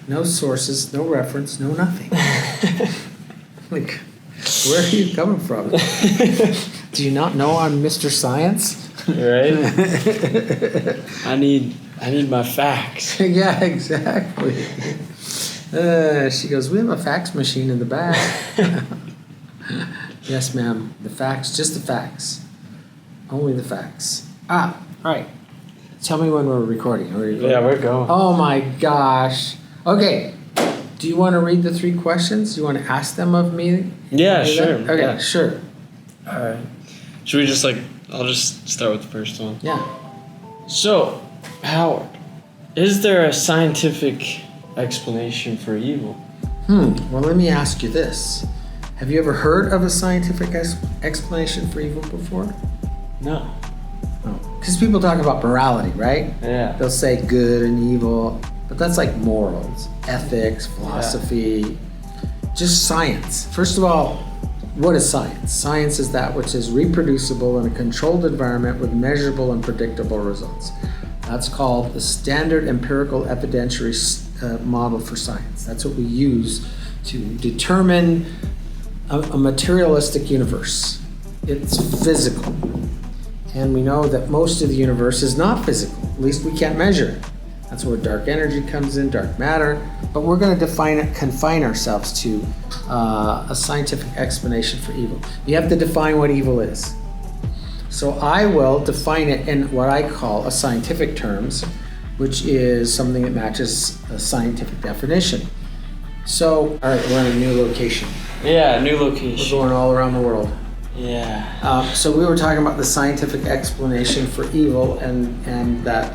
no sources, no reference, no nothing. Like, where are you coming from? Do you not know I'm Mr. Science? Right? I need my facts. Yeah, exactly. She goes, we have a fax machine in the back. Yes, ma'am. The facts, just the facts. Only the facts. All right. Tell me when we're recording. Yeah, we're going. Oh my gosh. Okay. Do you want to read the 3 questions? Do you want to ask them of me? Yeah, sure. Okay, yeah. sure. All right. Should we just I'll just start with the first one. Yeah. So, Howard, is there a scientific explanation for evil? Well, let me ask you this. Have you ever heard of a scientific explanation for evil before? No. Because people talk about morality, right? Yeah. They'll say good and evil, but that's like morals, ethics, philosophy, just science. First of all, what is science? Science is that which is reproducible in a controlled environment with measurable and predictable results. That's called the standard empirical evidentiary model for science. That's what we use to determine a materialistic universe. It's physical. And we know that most of the universe is not physical. At least we can't measure it. That's where dark energy comes in, dark matter. But we're going to confine ourselves to a scientific explanation for evil. You have to define what evil is. So I will define it in what I call a scientific terms, which is something that matches a scientific definition. So, all right, we're in a new location. Yeah, new location. We're going all around the world. Yeah. So we were talking about the scientific explanation for evil and that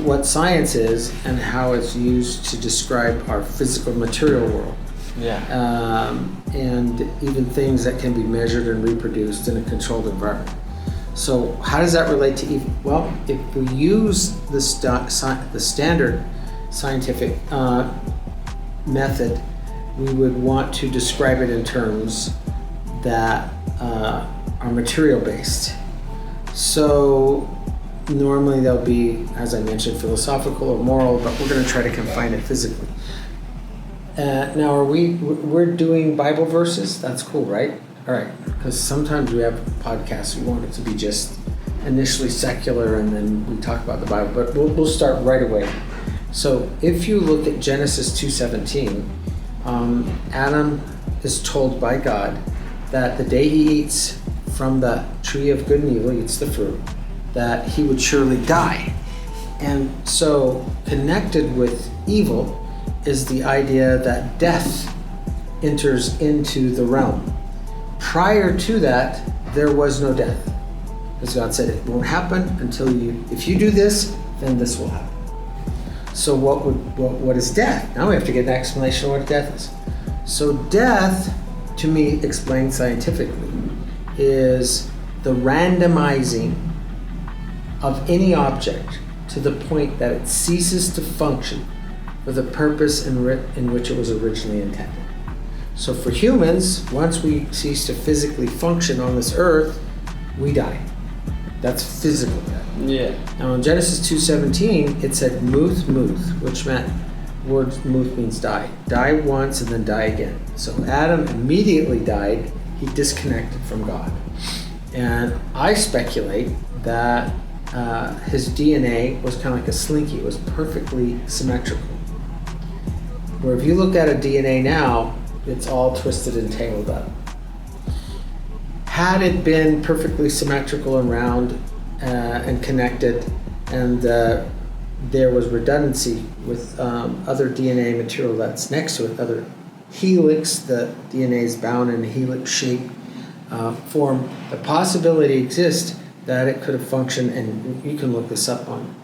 what science is and how it's used to describe our physical material world. Yeah. And even things that can be measured and reproduced in a controlled environment. So how does that relate to evil? Well, if we use the standard scientific method, we would want to describe it in terms that are material based. So normally they'll be, as I mentioned, philosophical or moral, but we're going to try to confine it physically. Now, we're doing Bible verses? That's cool, right? All right, because sometimes we have podcasts, we want it to be just initially secular and then we talk about the Bible, but we'll start right away. So if you look at Genesis 2:17, Adam is told by God that the day he eats from the tree of good and evil, eats the fruit, that he would surely die. And so connected with evil is the idea that death enters into the realm. Prior to that, there was no death. Because God said it won't happen until if you do this, then this will happen. So what is death? Now we have to get an explanation of what death is. So death, to me, explained scientifically, is the randomizing of any object to the point that it ceases to function for the purpose in which it was originally intended. So for humans, once we cease to physically function on this earth, we die. That's physical death. Yeah. Now in Genesis 2:17, it said muth, which meant, word muth means die. Die once and then die again. So Adam immediately died. He disconnected from God. And I speculate that his DNA was kind of like a slinky. It was perfectly symmetrical. Where if you look at a DNA now, it's all twisted and tangled up. Had it been perfectly symmetrical and round and connected, and there was redundancy with other DNA material that's next to it, other helix, the DNA is bound in a helix shape form, the possibility exists that it could have functioned, and you can look this up on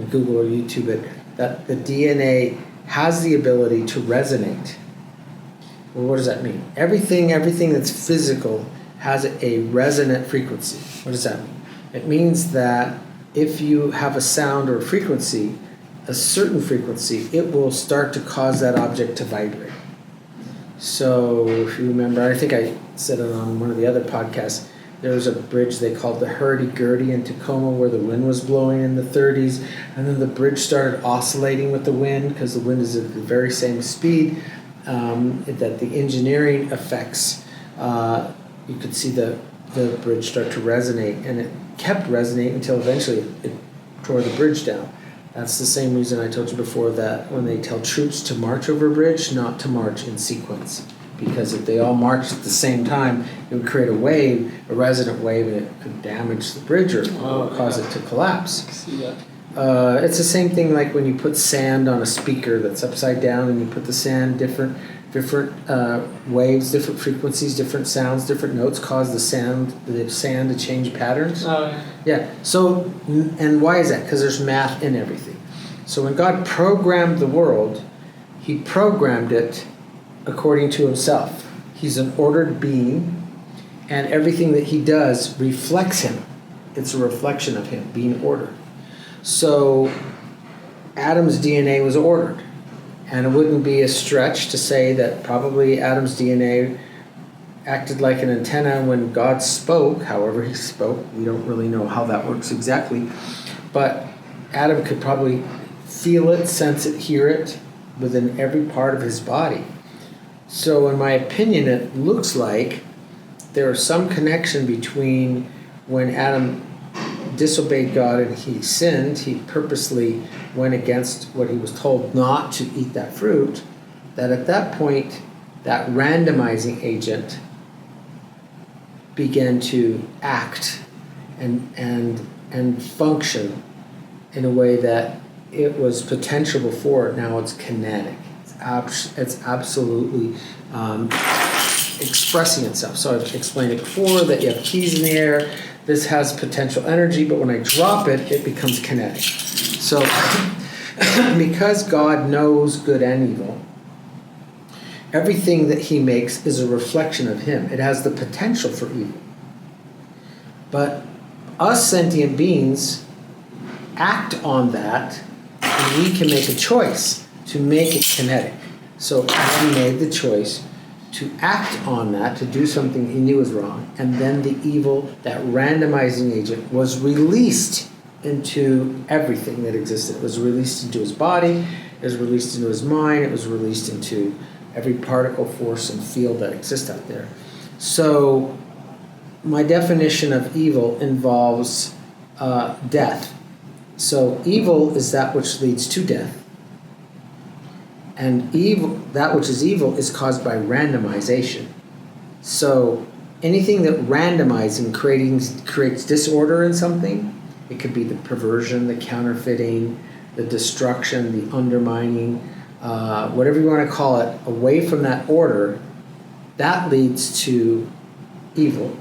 Google or YouTube it, that the DNA has the ability to resonate. Well, what does that mean? Everything that's physical has a resonant frequency. What does that mean? It means that if you have a sound or a frequency, a certain frequency, it will start to cause that object to vibrate. So if you remember, I think I said it on one of the other podcasts, There was a bridge they called the hurdy-gurdy in Tacoma where the wind was blowing in the 30s, and then the bridge started oscillating with the wind because the wind is at the very same speed that the engineering effects. You could see the bridge start to resonate, and it kept resonating until eventually it tore the bridge down. That's the same reason I told you before that when they tell troops to march over a bridge, not to march in sequence. Because if they all marched at the same time, it would create a wave, a resonant wave, and it could damage the bridge or cause it to collapse. See that? It's the same thing like when you put sand on a speaker that's upside down and you put the sand, different waves, different frequencies, different sounds, different notes cause the sand to change patterns. Oh, yeah. Yeah. So, and why is that? Because there's math in everything. So when God programmed the world, He programmed it according to Himself. He's an ordered being, and everything that He does reflects Him. It's a reflection of Him being ordered. So Adam's DNA was ordered. And it wouldn't be a stretch to say that probably Adam's DNA acted like an antenna when God spoke, however He spoke. We don't really know how that works exactly. But Adam could probably feel it, sense it, hear it within every part of his body. So in my opinion, it looks like there is some connection between when Adam disobeyed God and he sinned, he purposely went against what he was told not to eat that fruit, that at that point, that randomizing agent began to act and function in a way that it was potential before. Now it's kinetic. It's absolutely expressing itself. So I've explained it before that you have keys in the air. This has potential energy, but when I drop it, it becomes kinetic. So because God knows good and evil, everything that He makes is a reflection of Him. It has the potential for evil. But us sentient beings act on that, and we can make a choice to make it kinetic. So Adam made the choice to act on that, to do something he knew was wrong, and then the evil, that randomizing agent, was released into everything that existed. It was released into his body, it was released into his mind, it was released into every particle, force, and field that exists out there. So my definition of evil involves death. So evil is that which leads to death. And evil, that which is evil, is caused by randomization. So anything that randomizing creates disorder in something, it could be the perversion, the counterfeiting, the destruction, the undermining, whatever you want to call it, away from that order, that leads to evil.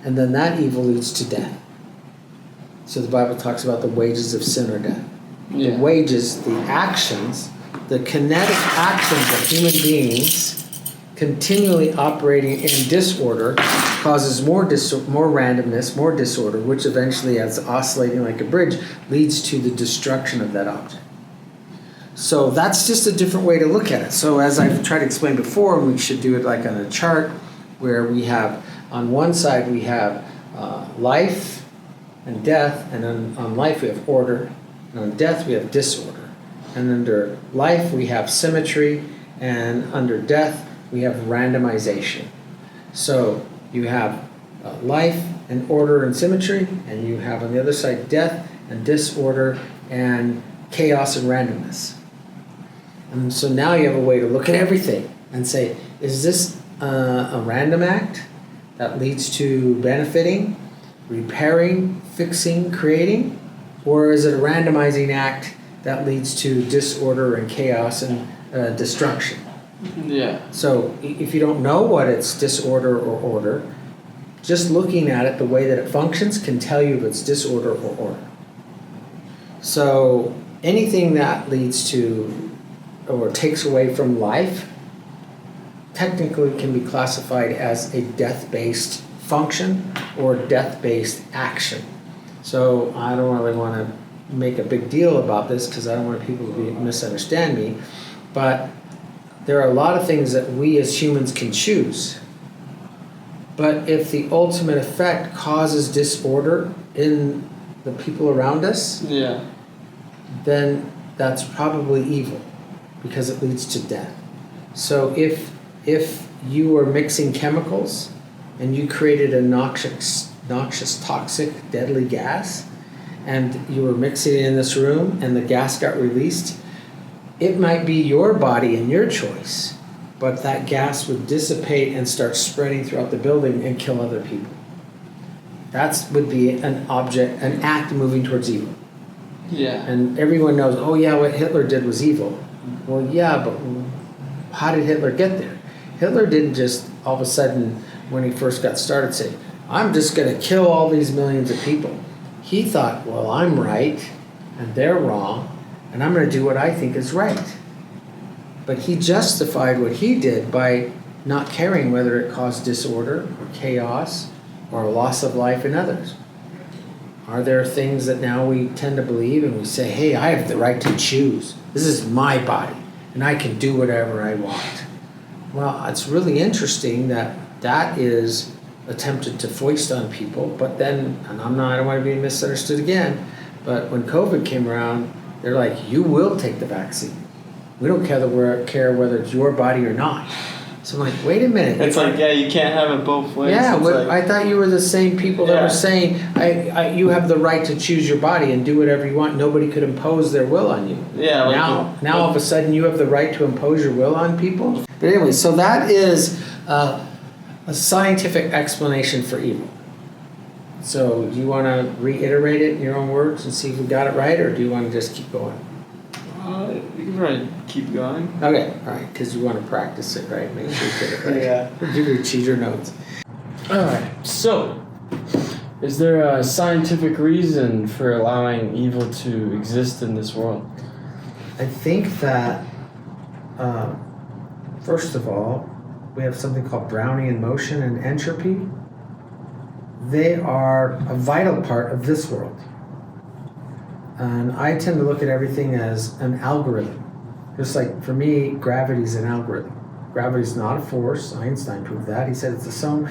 And then that evil leads to death. So the Bible talks about the wages of sin or death. Yeah. The wages, the actions, the kinetic actions of human beings continually operating in disorder causes more randomness, more disorder, which eventually, as oscillating like a bridge, leads to the destruction of that object. So that's just a different way to look at it. So as I've tried to explain before, we should do it like on a chart where we have, on one side we have life and death, and on life we have order, and on death we have disorder. And under life we have symmetry, and under death we have randomization. So you have life and order and symmetry, and you have on the other side death and disorder and chaos and randomness. And so now you have a way to look at everything and say, is this a random act that leads to benefiting, repairing, fixing, creating? Or is it a randomizing act that leads to disorder and chaos and destruction? Yeah. So if you don't know what it's disorder or order, just looking at it, the way that it functions can tell you if it's disorder or order. So anything that leads to or takes away from life technically can be classified as a death-based function or death-based action. So I don't really want to make a big deal about this because I don't want people to misunderstand me, but there are a lot of things that we as humans can choose. But if the ultimate effect causes disorder in the people around us, Yeah. then that's probably evil because it leads to death. So if you were mixing chemicals and you created a noxious, toxic, deadly gas, and you were mixing it in this room and the gas got released, it might be your body and your choice, but that gas would dissipate and start spreading throughout the building and kill other people. That would be an act moving towards evil. Yeah. And everyone knows, oh yeah, what Hitler did was evil. Well, yeah, but how did Hitler get there? Hitler didn't just all of a sudden, when he first got started, say, I'm just going to kill all these millions of people. He thought, well, I'm right and they're wrong, and I'm going to do what I think is right. But he justified what he did by not caring whether it caused disorder or chaos or a loss of life in others. Are there things that now we tend to believe and we say, hey, I have the right to choose. This is my body and I can do whatever I want. Well, it's really interesting that is attempted to foist on people, but then, and I don't want to be misunderstood again, but when COVID came around, they're like, you will take the vaccine. We don't care whether it's your body or not. So I'm like, wait a minute. It's like, yeah, you can't have it both ways. Yeah, I thought you were the same people that were saying, you have the right to choose your body and do whatever you want. Nobody could impose their will on you. Yeah. Now all of a sudden you have the right to impose your will on people? But anyway, so that is a scientific explanation for evil. So do you want to reiterate it in your own words and see if we got it right, or do you want to just keep going? You can probably keep going. Okay, all right, because you want to practice it, right? Make sure you get it right. Yeah. You can cheat your notes. All right. So, is there a scientific reason for allowing evil to exist in this world? I think that, first of all, we have something called Brownian motion and entropy. They are a vital part of this world. And I tend to look at everything as an algorithm. Just like, for me, gravity is an algorithm. Gravity is not a force. Einstein proved that. He said it's the sum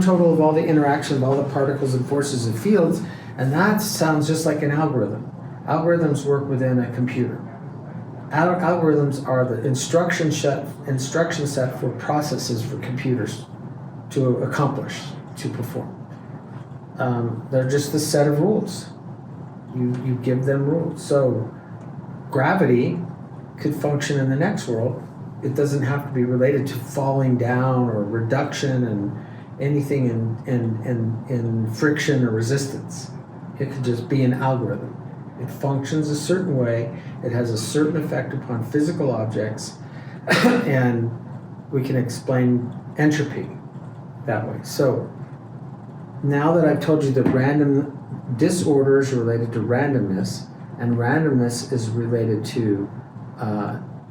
total of all the interaction of all the particles and forces and fields, and that sounds just like an algorithm. Algorithms work within a computer. Algorithms are the instruction set for processes for computers to accomplish, to perform. They're just a set of rules. You give them rules. So gravity could function in the next world. It doesn't have to be related to falling down or reduction and anything in friction or resistance. It could just be an algorithm. It functions a certain way. It has a certain effect upon physical objects, and we can explain entropy that way. So now that I've told you that random disorder is related to randomness, and randomness is related to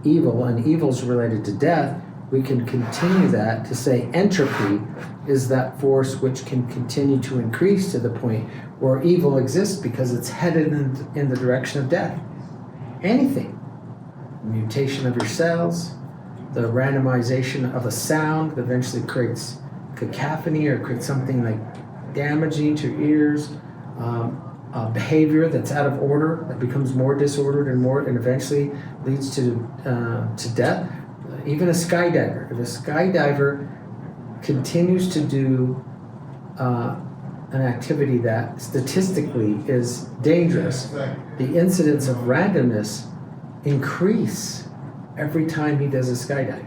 evil, and evil is related to death, we can continue that to say entropy is that force which can continue to increase to the point where evil exists because it's headed in the direction of death. Anything. Mutation of your cells, the randomization of a sound that eventually creates cacophony or creates something like damaging to your ears, behavior that's out of order, that becomes more disordered and eventually leads to death. Even a skydiver. If a skydiver continues to do an activity that statistically is dangerous, the incidence of randomness increase every time he does a skydive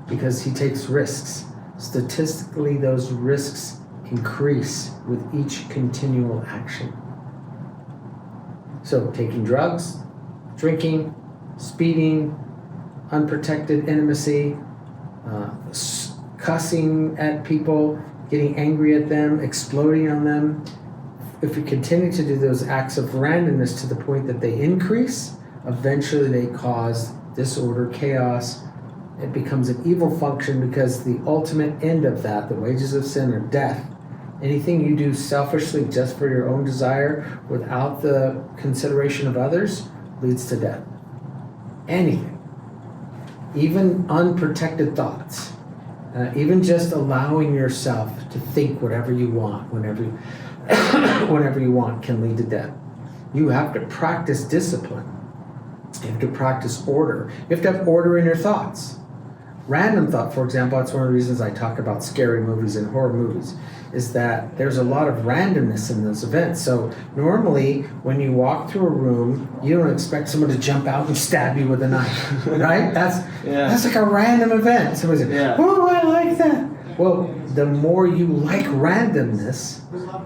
because he takes risks. Statistically, those risks increase with each continual action. So taking drugs, drinking, speeding, unprotected intimacy, cussing at people, getting angry at them, exploding on them. If we continue to do those acts of randomness to the point that they increase, eventually they cause disorder, chaos. It becomes an evil function because the ultimate end of that, the wages of sin, are death. Anything you do selfishly just for your own desire without the consideration of others leads to death. Anything. Even unprotected thoughts. Even just allowing yourself to think whatever you want, whenever you want, can lead to death. You have to practice discipline. You have to practice order. You have to have order in your thoughts. Random thought, for example, that's one of the reasons I talk about scary movies and horror movies, is that there's a lot of randomness in those events. So normally, when you walk through a room, you don't expect someone to jump out and stab you with a knife, right? That's like a random event. Somebody says, "Oh, I like that." Well, the more you like randomness,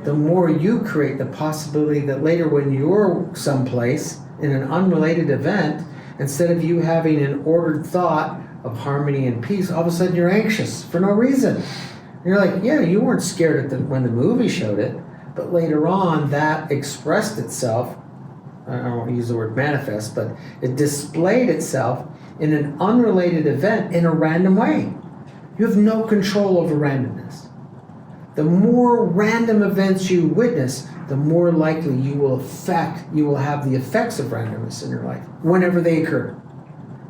the more you create the possibility that later when you're someplace in an unrelated event, instead of you having an ordered thought of harmony and peace, all of a sudden you're anxious for no reason. And you're like, yeah, you weren't scared when the movie showed it, but later on that expressed itself, I don't want to use the word manifest, but it displayed itself in an unrelated event in a random way. You have no control over randomness. The more random events you witness, the more likely you will have the effects of randomness in your life whenever they occur.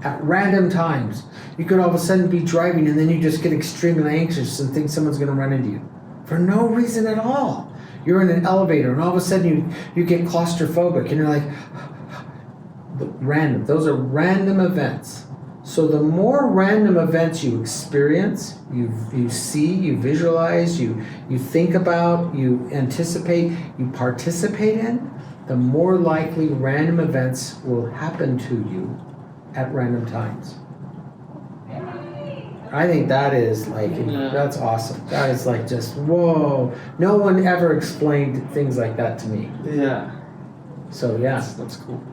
At random times, you could all of a sudden be driving and then you just get extremely anxious and think someone's going to run into you for no reason at all. You're in an elevator and all of a sudden you get claustrophobic and you're like, random. Those are random events. So the more random events you experience, you see, you visualize, you think about, you anticipate, you participate in, the more likely random events will happen to you at random times. I think that is that's awesome. That is like just, whoa. No one ever explained things like that to me. Yeah. So yeah. That's cool.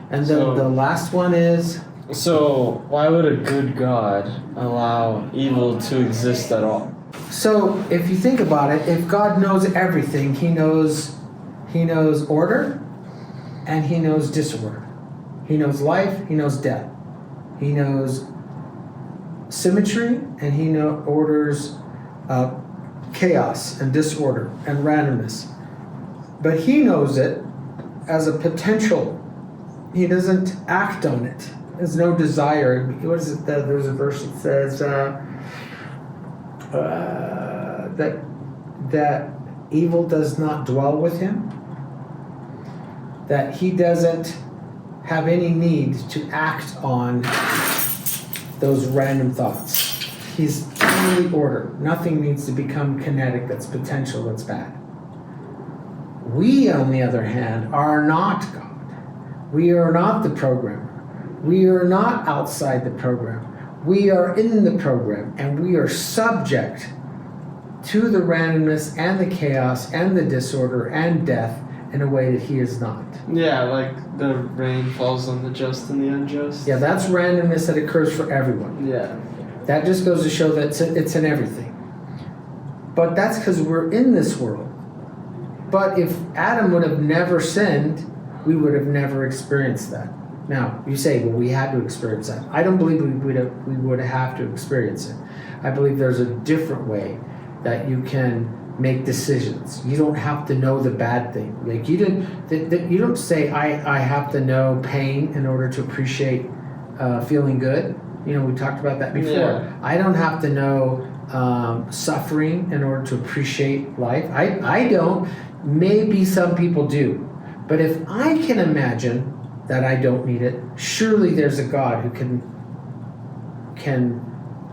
And then the last one is... So why would a good God allow evil to exist at all? So if you think about it, if God knows everything, He knows order and He knows disorder. He knows life, He knows death. He knows symmetry, and He orders chaos and disorder and randomness. But He knows it as a potential. He doesn't act on it. There's no desire. What is it? There's a verse that says that evil does not dwell with Him. That He doesn't have any need to act on those random thoughts. He's only order. Nothing needs to become kinetic that's potential, that's bad. We, on the other hand, are not God. We are not the programmer. We are not outside the program. We are in the program, and we are subject to the randomness and the chaos and the disorder and death in a way that He is not. Yeah, like the rain falls on the just and the unjust. Yeah, that's randomness that occurs for everyone. Yeah. That just goes to show that it's in everything. But that's because we're in this world. But if Adam would have never sinned, we would have never experienced that. Now, you say, well, we had to experience that. I don't believe we would have to experience it. I believe there's a different way that you can make decisions. You don't have to know the bad thing. Like you don't say, I have to know pain in order to appreciate feeling good. You know, we talked about that before. Yeah. I don't have to know suffering in order to appreciate life. I don't. Maybe some people do. But if I can imagine that I don't need it, surely there's a God who can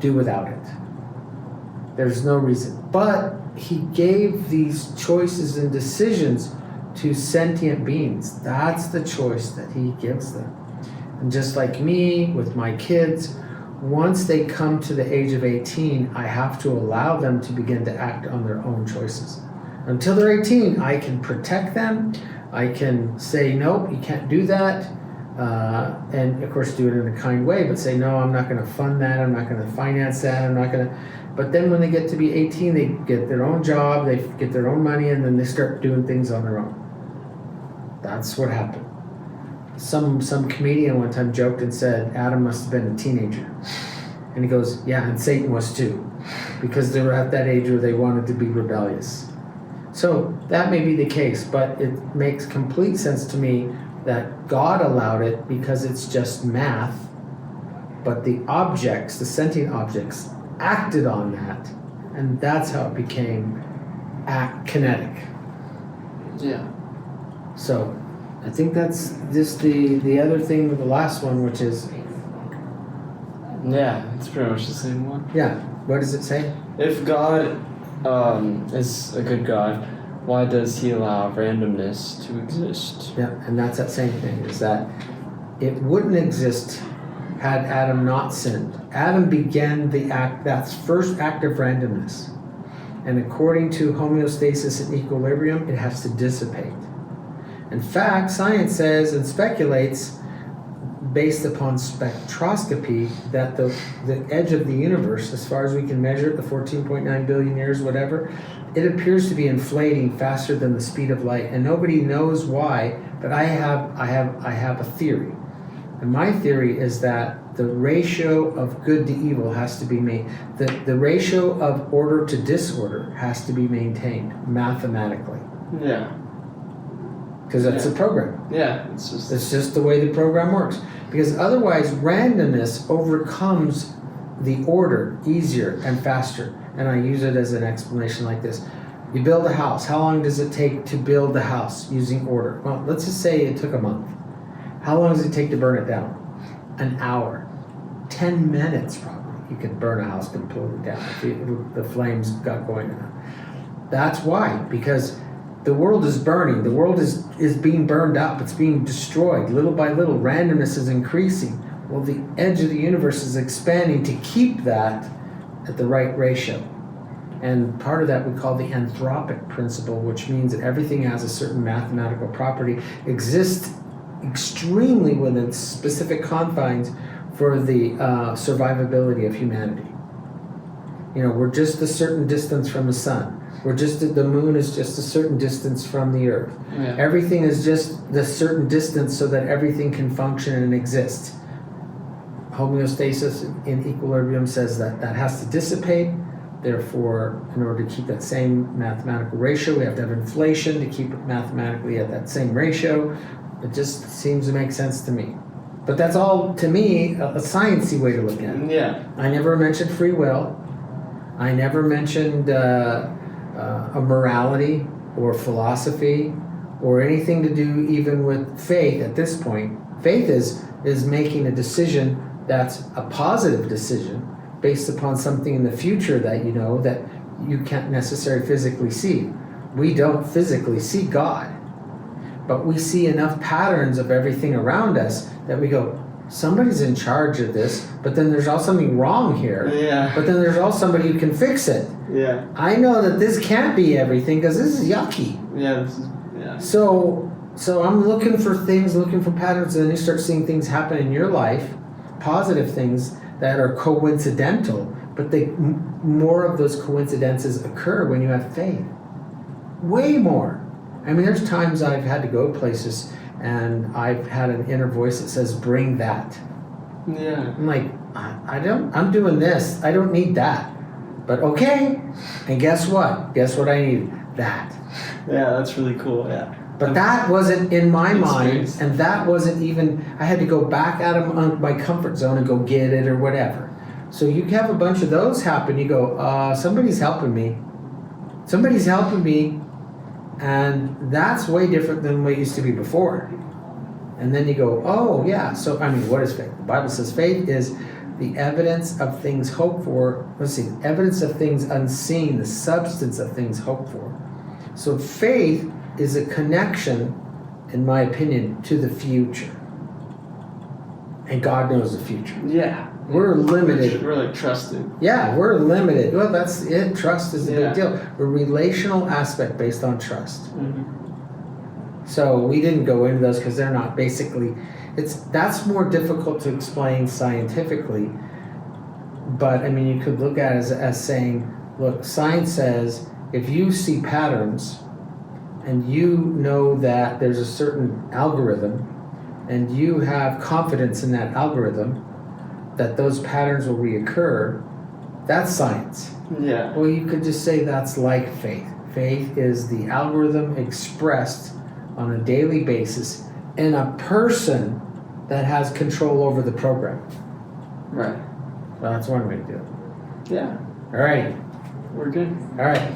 do without it. There's no reason. But He gave these choices and decisions to sentient beings. That's the choice that He gives them. And just like me, with my kids, once they come to the age of 18, I have to allow them to begin to act on their own choices. Until they're 18, I can protect them. I can say, nope, you can't do that. And of course do it in a kind way, but say, no, I'm not going to fund that. I'm not going to finance that. I'm not going to. But then when they get to be 18, they get their own job, they get their own money, and then they start doing things on their own. That's what happened. Some comedian one time joked and said, Adam must have been a teenager. And he goes, yeah, and Satan was too. Because they were at that age where they wanted to be rebellious. So that may be the case, but it makes complete sense to me that God allowed it because it's just math, but the objects, the sentient objects, acted on that, and that's how it became kinetic. Yeah. So I think that's just the other thing with the last one, which is, Yeah, it's pretty much the same one. yeah, what does it say? If God is a good God, why does he allow randomness to exist? Yeah, and that's that same thing, is that it wouldn't exist had Adam not sinned. Adam began the act, that's first act of randomness. And according to homeostasis and equilibrium, it has to dissipate. In fact, science says and speculates, based upon spectroscopy, that the edge of the universe, as far as we can measure it, the 14.9 billion years, whatever, it appears to be inflating faster than the speed of light, and nobody knows why. But I have a theory, and my theory is that the ratio of good to evil has to be made. The ratio of order to disorder has to be maintained mathematically, Yeah. because that's the program. Yeah, It's just the way the program works. Because otherwise, randomness overcomes the order easier and faster. And I use it as an explanation like this. You build a house. How long does it take to build the house using order? Well, let's just say it took a month. How long does it take to burn it down? An hour. 10 minutes probably. You could burn a house completely down if the flames got going enough. That's why. Because the world is burning. The world is being burned up. It's being destroyed. Little by little, randomness is increasing. Well, the edge of the universe is expanding to keep that at the right ratio. And part of that we call the anthropic principle, which means that everything has a certain mathematical property, exists extremely within specific confines for the survivability of humanity. You know, we're just a certain distance from the sun. The moon is just a certain distance from the earth. Yeah. Everything is just the certain distance so that everything can function and exist. Homeostasis in equilibrium says that that has to dissipate. Therefore, in order to keep that same mathematical ratio, we have to have inflation to keep it mathematically at that same ratio. It just seems to make sense to me. But that's all, to me, a sciencey way to look at it. Yeah. I never mentioned free will. I never mentioned a morality or philosophy or anything to do even with faith at this point. Faith is making a decision that's a positive decision based upon something in the future that you know that you can't necessarily physically see. We don't physically see God, but we see enough patterns of everything around us that we go, somebody's in charge of this, but then there's also something wrong here. Yeah. But then there's also somebody who can fix it. Yeah. I know that this can't be everything because this is yucky. Yeah. This is. Yeah. So I'm looking for things, looking for patterns, and then you start seeing things happen in your life, positive things that are coincidental, but more of those coincidences occur when you have faith. Way more. I mean, there's times I've had to go places and I've had an inner voice that says, bring that. Yeah. I'm like, I'm doing this. I don't need that. But okay. And guess what? Guess what I need? That. Yeah, that's really cool. Yeah. But that wasn't in my mind, Experience. and that wasn't even, I had to go back out of my comfort zone and go get it or whatever. So you have a bunch of those happen, you go, somebody's helping me. Somebody's helping me, and that's way different than what it used to be before. And then you go, oh yeah, so I mean, what is faith? The Bible says faith is the evidence of things hoped for, evidence of things unseen, the substance of things hoped for. So faith is a connection, in my opinion, to the future. And God knows the future. Yeah. We're limited. We're like trusted. Yeah, we're limited. Well, that's it. Trust is a Yeah. big deal. A relational aspect based on trust. Mm-hmm. So we didn't go into those because they're not basically, that's more difficult to explain scientifically. But I mean, you could look at it as saying, look, science says if you see patterns and you know that there's a certain algorithm and you have confidence in that algorithm that those patterns will reoccur, that's science. Yeah. Well, you could just say that's like faith. Faith is the algorithm expressed on a daily basis in a person that has control over the program. Right. Well, that's one way to do it. Yeah, All right. we're good. All right.